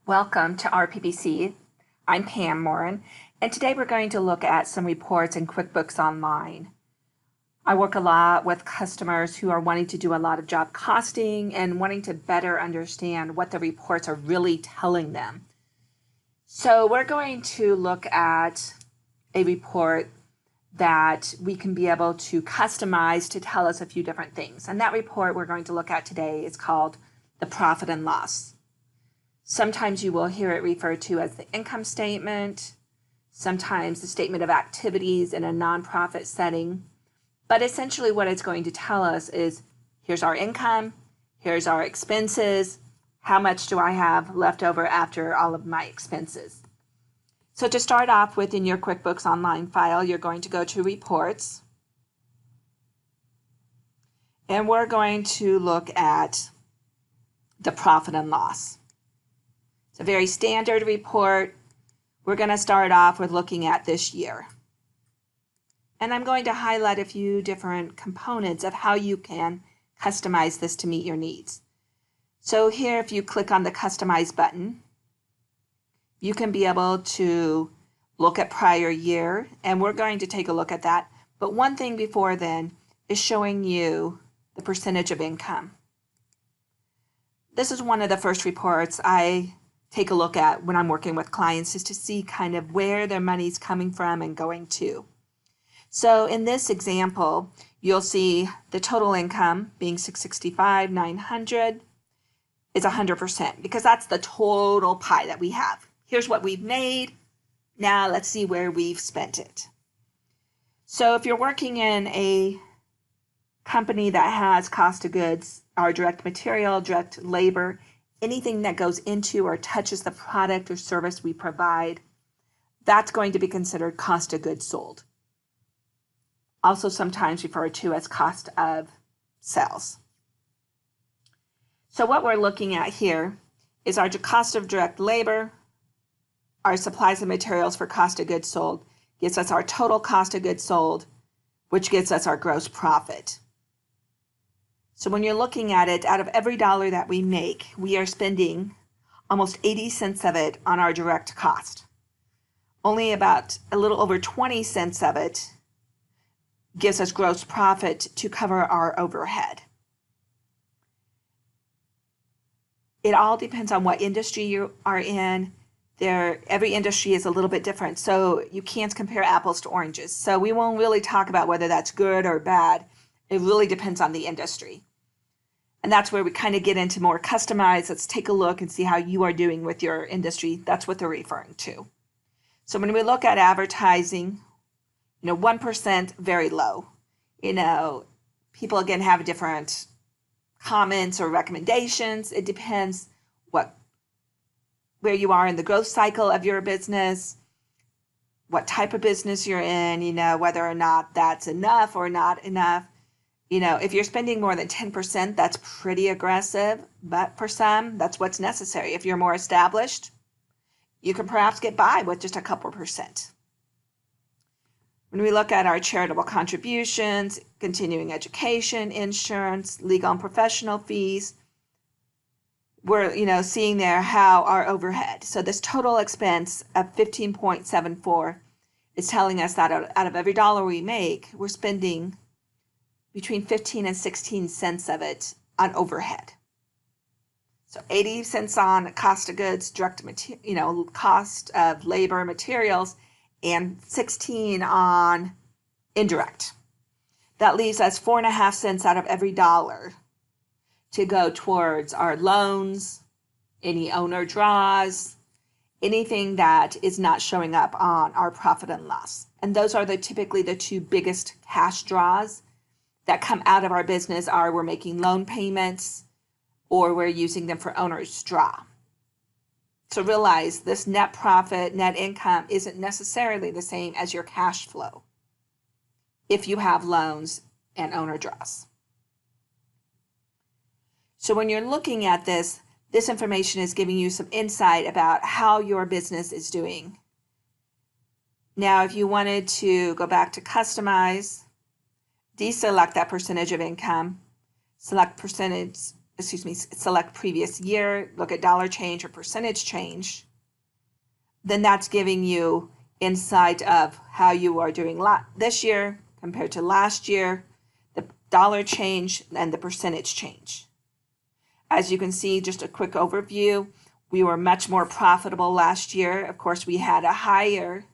Welcome to RPPC. I'm Pam Morin, and today we're going to look at some reports in QuickBooks Online. I work a lot with customers who are wanting to do a lot of job costing and wanting to better understand what the reports are really telling them. So we're going to look at a report that we can be able to customize to tell us a few different things. And that report we're going to look at today is called the profit and loss. Sometimes you will hear it referred to as the income statement, sometimes the statement of activities in a nonprofit setting. But essentially what it's going to tell us is, here's our income, here's our expenses, how much do I have left over after all of my expenses. So to start off with, in your QuickBooks Online file, you're going to go to Reports. And we're going to look at the profit and loss. It's a very standard report. We're going to start off with looking at this year. And I'm going to highlight a few different components of how you can customize this to meet your needs. So here, if you click on the Customize button, you can be able to look at prior year, and we're going to take a look at that. But one thing before then is showing you the percentage of income. This is one of the first reports I take a look at when I'm working with clients, is to see kind of where their money's coming from and going to. So in this example, you'll see the total income being $665,900 is 100%, because that's the total pie that we have. Here's what we've made. Now let's see where we've spent it. So if you're working in a company that has cost of goods, or direct material, direct labor, anything that goes into or touches the product or service we provide, that's going to be considered cost of goods sold. Also sometimes referred to as cost of sales. So what we're looking at here is our cost of direct labor, our supplies and materials for cost of goods sold, gives us our total cost of goods sold, which gives us our gross profit. So when you're looking at it, out of every dollar that we make, we are spending almost 80 cents of it on our direct cost. Only about a little over 20 cents of it gives us gross profit to cover our overhead. It all depends on what industry you are in. Every industry is a little bit different, so you can't compare apples to oranges. So we won't really talk about whether that's good or bad. It really depends on the industry. And that's where we kind of get into more customized. Let's take a look and see how you are doing with your industry. That's what they're referring to. So when we look at advertising, 1%, very low. People again have different comments or recommendations. It depends where you are in the growth cycle of your business, what type of business you're in, whether or not that's enough or not enough. If you're spending more than 10%, that's pretty aggressive, but for some, that's what's necessary. If you're more established, you can perhaps get by with just a couple percent. When we look at our charitable contributions, continuing education, insurance, legal and professional fees, we're seeing there how our overhead. So this total expense of 15.74 is telling us that out of every dollar we make, we're spending between 15 and 16 cents of it on overhead. So 80 cents on cost of goods, direct material, cost of labor, materials, and 16 on indirect. That leaves us 4.5 cents out of every dollar to go towards our loans, any owner draws, anything that is not showing up on our profit and loss. And those are typically the two biggest cash draws that come out of our business. We're making loan payments, or we're using them for owner's draw. So realize this net profit, net income isn't necessarily the same as your cash flow if you have loans and owner draws. So when you're looking at this information is giving you some insight about how your business is doing. Now, if you wanted to go back to customize, deselect that percentage of income, select percentage select previous year, look at dollar change or percentage change, then that's giving you insight of how you are doing this year compared to last year, the dollar change and the percentage change. As you can see, just a quick overview, we were much more profitable last year. Of course, we had a higher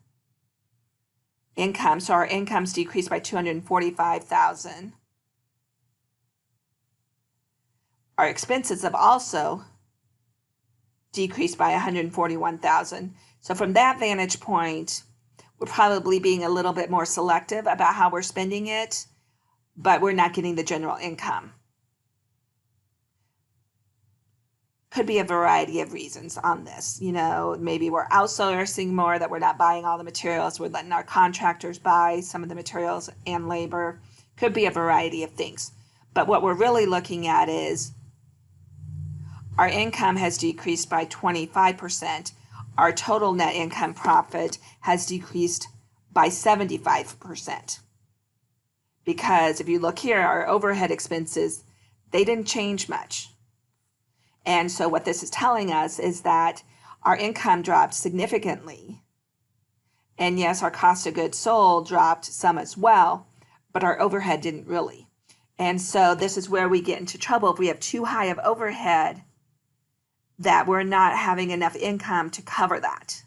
income, so our incomes decreased by $245,000. Our expenses have also decreased by $141,000. So from that vantage point, we're probably being a little bit more selective about how we're spending it, but we're not getting the general income. Could be a variety of reasons on this. Maybe we're outsourcing more, that we're not buying all the materials, we're letting our contractors buy some of the materials and labor. Could be a variety of things. But what we're really looking at is our income has decreased by 25%. Our total net income profit has decreased by 75%. Because if you look here, our overhead expenses, they didn't change much. And so what this is telling us is that our income dropped significantly. And yes, our cost of goods sold dropped some as well, but our overhead didn't really. And so this is where we get into trouble if we have too high of overhead, that we're not having enough income to cover that.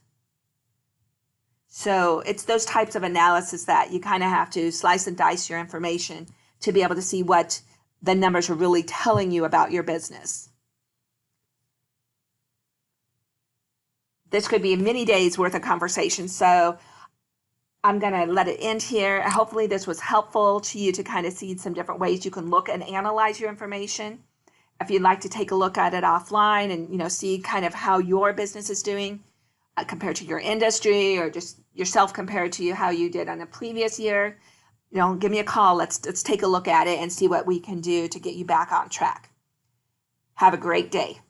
So it's those types of analysis that you kind of have to slice and dice your information to be able to see what the numbers are really telling you about your business. This could be many days worth of conversation, so I'm going to let it end here. Hopefully this was helpful to you to kind of see some different ways you can look and analyze your information. If you'd like to take a look at it offline and see kind of how your business is doing compared to your industry, or just yourself compared to how you did on a previous year, give me a call. Let's take a look at it and see what we can do to get you back on track. Have a great day.